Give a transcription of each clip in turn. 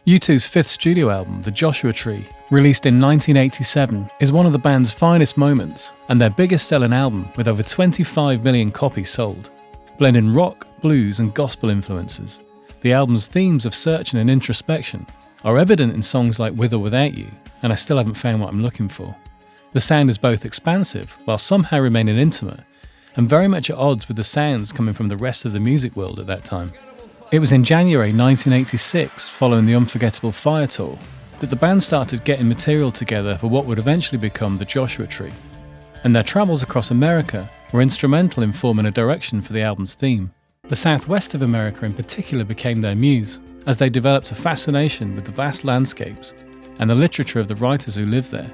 U2's fifth studio album, The Joshua Tree, released in 1987, is one of the band's finest moments and their biggest selling album with over 25 million copies sold. Blending rock, blues and gospel influences, the album's themes of searching and introspection are evident in songs like With or Without You and I Still Haven't Found What I'm Looking For. The sound is both expansive while somehow remaining intimate and very much at odds with the sounds coming from the rest of the music world at that time. It was in January 1986, following the Unforgettable Fire tour, that the band started getting material together for what would eventually become the Joshua Tree, and their travels across America were instrumental in forming a direction for the album's theme. The southwest of America in particular became their muse, as they developed a fascination with the vast landscapes and the literature of the writers who lived there,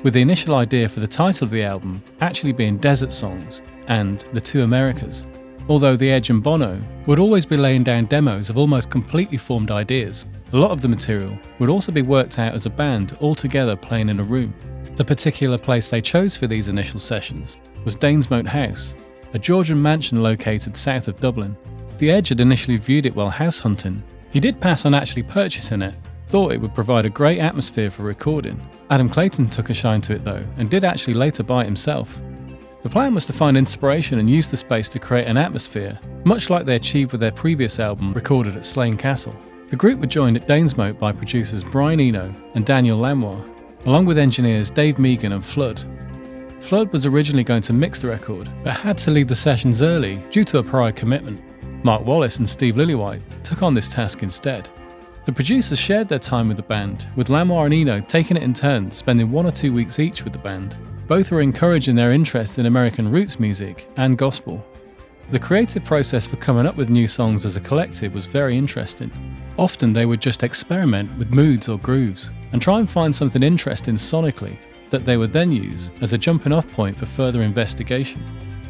with the initial idea for the title of the album actually being Desert Songs and The Two Americas. Although The Edge and Bono would always be laying down demos of almost completely formed ideas, a lot of the material would also be worked out as a band all together playing in a room. The particular place they chose for these initial sessions was Moat House, a Georgian mansion located south of Dublin. The Edge had initially viewed it while house hunting. He did pass on actually purchasing it, thought it would provide a great atmosphere for recording. Adam Clayton took a shine to it though, and did actually later buy it himself. The plan was to find inspiration and use the space to create an atmosphere, much like they achieved with their previous album recorded at Slane Castle. The group were joined at Moat by producers Brian Eno and Daniel Lanois, along with engineers Dave Meagan and Flood. Flood was originally going to mix the record, but had to leave the sessions early due to a prior commitment. Mark Wallace and Steve Lillywhite took on this task instead. The producers shared their time with the band, with Lanois and Eno taking it in turns, spending 1 or 2 weeks each with the band. Both were encouraging their interest in American roots music and gospel. The creative process for coming up with new songs as a collective was very interesting. Often they would just experiment with moods or grooves and try and find something interesting sonically that they would then use as a jumping off point for further investigation.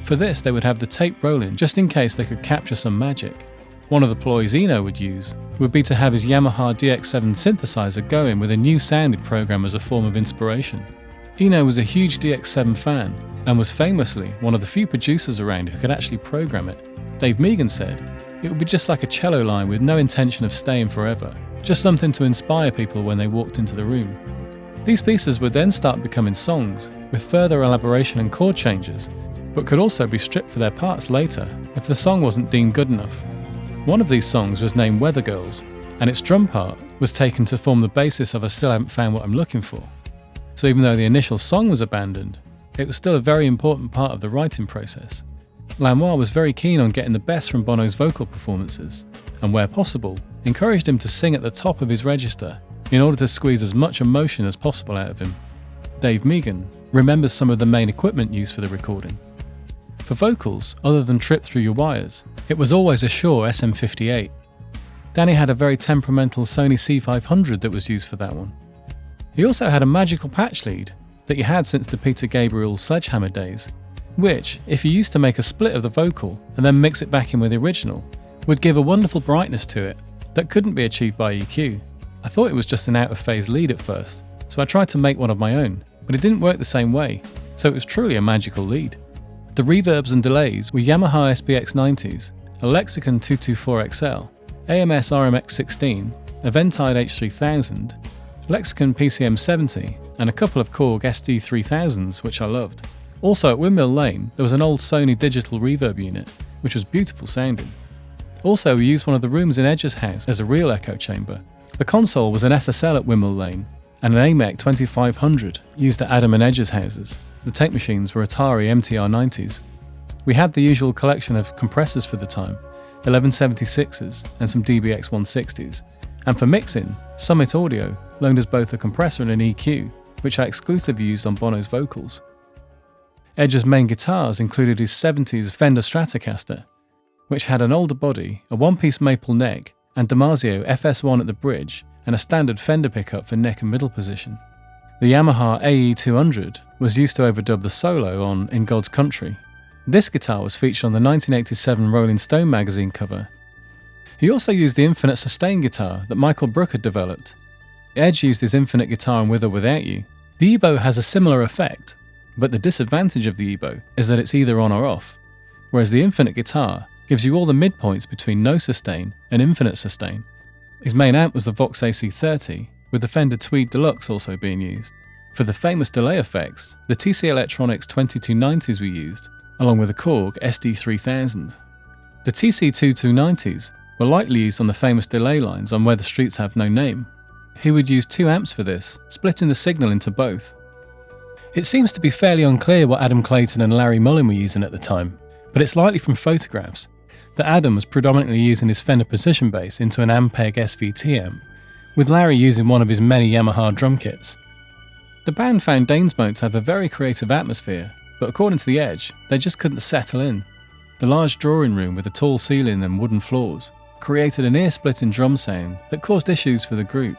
For this they would have the tape rolling just in case they could capture some magic. One of the ploys Eno would use would be to have his Yamaha DX7 synthesizer going with a new sounding program as a form of inspiration. Eno was a huge DX7 fan and was famously one of the few producers around who could actually program it. Dave Meagan said, "It would be just like a cello line with no intention of staying forever, just something to inspire people when they walked into the room." These pieces would then start becoming songs, with further elaboration and chord changes, but could also be stripped for their parts later if the song wasn't deemed good enough. One of these songs was named Weather Girls, and its drum part was taken to form the basis of I Still Haven't Found What I'm Looking For. So even though the initial song was abandoned, it was still a very important part of the writing process. Lanois was very keen on getting the best from Bono's vocal performances, and where possible, encouraged him to sing at the top of his register in order to squeeze as much emotion as possible out of him. Dave Meagan remembers some of the main equipment used for the recording. For vocals, other than Trip Through Your Wires, it was always a Shure SM58. Danny had a very temperamental Sony C500 that was used for that one. He also had a magical patch lead that he had since the Peter Gabriel Sledgehammer days, which, if you used to make a split of the vocal and then mix it back in with the original, would give a wonderful brightness to it that couldn't be achieved by EQ. I thought it was just an out-of-phase lead at first, so I tried to make one of my own, but it didn't work the same way, so it was truly a magical lead. The reverbs and delays were Yamaha SPX90s, a Lexicon 224XL, AMS RMX16, a Ventide H3000, Lexicon PCM70, and a couple of Korg SD3000s, which I loved. Also at Windmill Lane, there was an old Sony digital reverb unit, which was beautiful sounding. Also, we used one of the rooms in Edge's house as a real echo chamber. The console was an SSL at Windmill Lane, and an AMEC 2500 used at Adam and Edge's houses. The tape machines were Atari MTR-90s. We had the usual collection of compressors for the time, 1176s and some DBX 160s, and for mixing, Summit Audio loaned us both a compressor and an EQ, which I exclusively used on Bono's vocals. Edge's main guitars included his 70s Fender Stratocaster, which had an older body, a one-piece maple neck, and Damasio FS1 at the bridge, and a standard Fender pickup for neck and middle position. The Yamaha AE200 was used to overdub the solo on In God's Country. This guitar was featured on the 1987 Rolling Stone magazine cover. He also used the Infinite Sustain guitar that Michael Brook had developed. Edge used his Infinite guitar in With or Without You. The EBow has a similar effect, but the disadvantage of the EBow is that it's either on or off, whereas the Infinite guitar gives you all the midpoints between no sustain and infinite sustain. His main amp was the Vox AC30, with the Fender Tweed Deluxe also being used. For the famous delay effects, the TC Electronics 2290s were used, along with a Korg SD3000. The TC2290s were likely used on the famous delay lines on Where the Streets Have No Name. He would use 2 amps for this, splitting the signal into both. It seems to be fairly unclear what Adam Clayton and Larry Mullen were using at the time, but it's likely from photographs that Adam was predominantly using his Fender Precision Bass into an Ampeg SVT amp, with Larry using one of his many Yamaha drum kits. The band found Dane's Moat to have a very creative atmosphere, but according to The Edge, they just couldn't settle in. The large drawing room with a tall ceiling and wooden floors created an ear-splitting drum sound that caused issues for the group.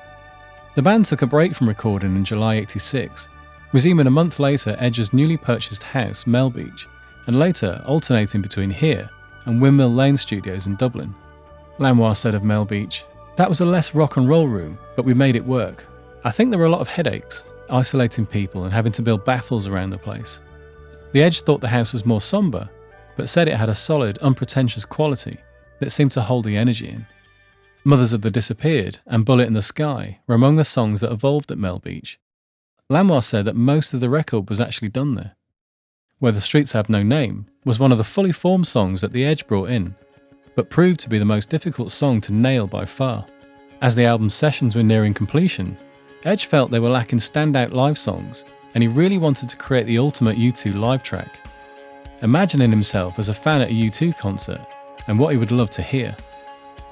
The band took a break from recording in July '86, resuming a month later Edge's newly purchased house, Mel Beach, and later alternating between here and Windmill Lane Studios in Dublin. Lanois said of Mel Beach, "That was a less rock and roll room, but we made it work. I think there were a lot of headaches, isolating people and having to build baffles around the place." The Edge thought the house was more sombre, but said it had a solid, unpretentious quality that seemed to hold the energy in. Mothers of the Disappeared and Bullet in the Sky were among the songs that evolved at Mel Beach. Lanois said that most of the record was actually done there. Where the Streets Have No Name was one of the fully formed songs that The Edge brought in, but proved to be the most difficult song to nail by far. As the album's sessions were nearing completion, Edge felt they were lacking standout live songs, and he really wanted to create the ultimate U2 live track. Imagining himself as a fan at a U2 concert and what he would love to hear.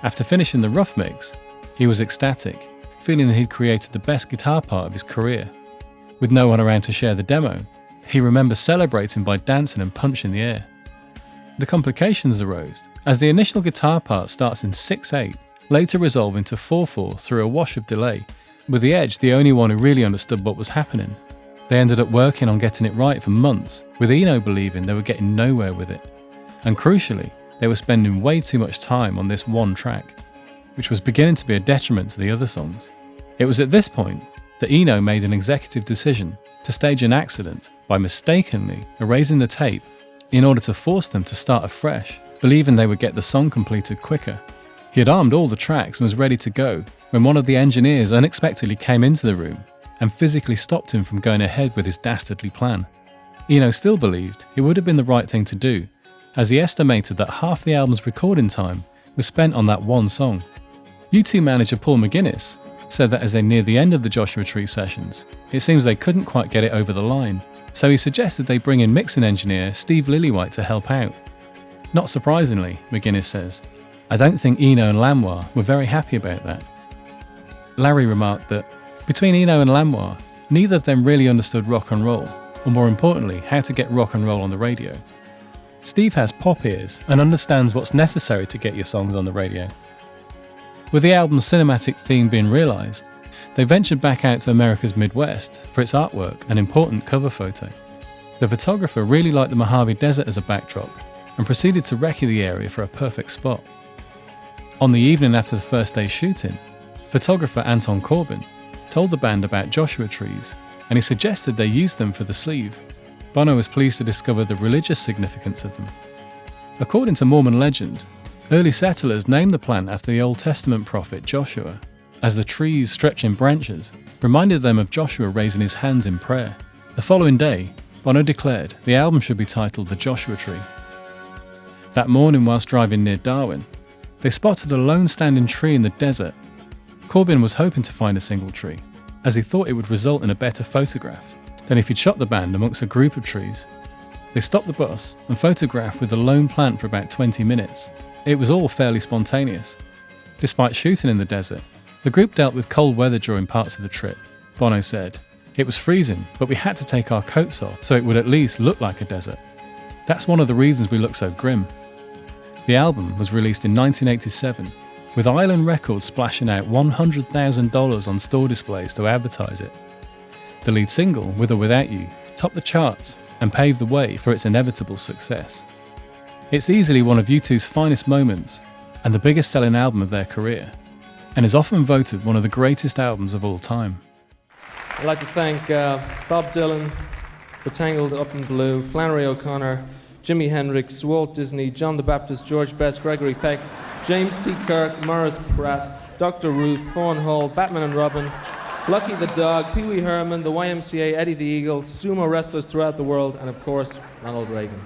After finishing the rough mix, he was ecstatic, feeling that he'd created the best guitar part of his career. With no one around to share the demo, he remembers celebrating by dancing and punching the air. The complications arose, as the initial guitar part starts in 6/8, later resolve into 4/4 through a wash of delay, with The Edge the only one who really understood what was happening. They ended up working on getting it right for months, with Eno believing they were getting nowhere with it. And crucially, they were spending way too much time on this one track, which was beginning to be a detriment to the other songs. It was at this point that Eno made an executive decision to stage an accident by mistakenly erasing the tape in order to force them to start afresh, believing they would get the song completed quicker. He had armed all the tracks and was ready to go when one of the engineers unexpectedly came into the room and physically stopped him from going ahead with his dastardly plan. Eno still believed it would have been the right thing to do, as he estimated that half the album's recording time was spent on that one song. U2 manager Paul McGuinness said that as they neared the end of the Joshua Tree sessions, it seems they couldn't quite get it over the line, so he suggested they bring in mixing engineer Steve Lillywhite to help out. Not surprisingly, McGuinness says, "I don't think Eno and Lanois were very happy about that." Larry remarked that between Eno and Lanois, neither of them really understood rock and roll, or more importantly, how to get rock and roll on the radio. Steve has pop ears and understands what's necessary to get your songs on the radio. With the album's cinematic theme being realised, they ventured back out to America's Midwest for its artwork and important cover photo. The photographer really liked the Mojave Desert as a backdrop and proceeded to recce the area for a perfect spot. On the evening after the first day's shooting, photographer Anton Corbin told the band about Joshua trees, and he suggested they use them for the sleeve. Bono was pleased to discover the religious significance of them. According to Mormon legend, early settlers named the plant after the Old Testament prophet Joshua, as the trees' stretching branches reminded them of Joshua raising his hands in prayer. The following day, Bono declared the album should be titled The Joshua Tree. That morning, whilst driving near Darwin, they spotted a lone standing tree in the desert. Corbin was hoping to find a single tree, as he thought it would result in a better photograph than if he'd shot the band amongst a group of trees. They stopped the bus and photographed with the lone plant for about 20 minutes. It was all fairly spontaneous. Despite shooting in the desert, the group dealt with cold weather during parts of the trip. Bono said, "It was freezing, but we had to take our coats off so it would at least look like a desert. That's one of the reasons we look so grim." The album was released in 1987, with Island Records splashing out $100,000 on store displays to advertise it. The lead single, With or Without You, topped the charts and paved the way for its inevitable success. It's easily one of U2's finest moments and the biggest selling album of their career, and is often voted one of the greatest albums of all time. I'd like to thank Bob Dylan for Tangled Up in Blue, Flannery O'Connor, Jimi Hendrix, Walt Disney, John the Baptist, George Best, Gregory Peck, James T. Kirk, Morris Pratt, Dr. Ruth, Fawn Hall, Batman and Robin, Lucky the Dog, Pee Wee Herman, the YMCA, Eddie the Eagle, sumo wrestlers throughout the world, and of course, Ronald Reagan.